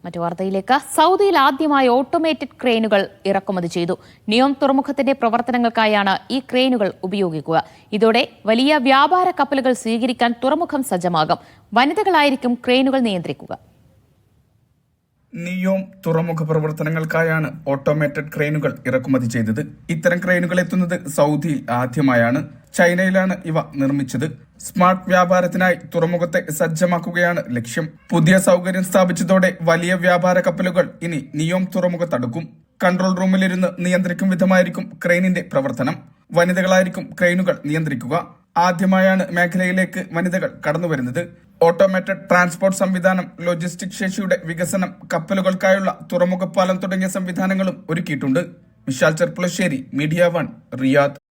മറ്റു വാർത്തയിലേക്ക്. സൗദിയിൽ ആദ്യമായി ഓട്ടോമേറ്റഡ് ക്രെയിനുകൾ ഇറക്കുമതി ചെയ്തു. നിയോം തുറമുഖത്തിന്റെ പ്രവർത്തനങ്ങൾക്കായാണ് ഈ ക്രെയിനുകൾ ഉപയോഗിക്കുക. ഇതോടെ വലിയ വ്യാപാര കപ്പലുകൾ സ്വീകരിക്കാൻ തുറമുഖം സജ്ജമാകും. വനിതകളായിരിക്കും ക്രെയിനുകൾ നിയന്ത്രിക്കുക. നിയോം തുറമുഖ പ്രവർത്തനങ്ങൾക്കായാണ് ഓട്ടോമേറ്റഡ് ക്രെയിനുകൾ ഇറക്കുമതി ചെയ്തത്. ഇത്തരം ക്രെയിനുകൾ എത്തുന്നത് സൗദിയിൽ ആദ്യമായാണ്. ചൈനയിലാണ് ഇവ നിർമ്മിച്ചത്. സ്മാർട്ട് വ്യാപാരത്തിനായി തുറമുഖത്തെ സജ്ജമാക്കുകയാണ് ലക്ഷ്യം. പുതിയ സൗകര്യം സ്ഥാപിച്ചതോടെ വലിയ വ്യാപാര കപ്പലുകൾ ഇനി നിയോം തുറമുഖത്തടുക്കും. കൺട്രോൾ റൂമിലിരുന്ന് നിയന്ത്രിക്കും വിധമായിരിക്കും ക്രെയിനിന്റെ പ്രവർത്തനം. വനിതകളായിരിക്കും ക്രെയിനുകൾ നിയന്ത്രിക്കുക. ആദ്യമായാണ് മേഖലയിലേക്ക് വനിതകൾ കടന്നുവരുന്നത്. ഓട്ടോമേറ്റഡ് ട്രാൻസ്പോർട്ട് സംവിധാനം, ലോജിസ്റ്റിക് ശേഷിയുടെ വികസനം, കപ്പലുകൾക്കായുള്ള തുറമുഖ പാലം തുടങ്ങിയ സംവിധാനങ്ങളും ഒരുക്കിയിട്ടുണ്ട്. Vishal Cherpulassery, media 1, Riyadh.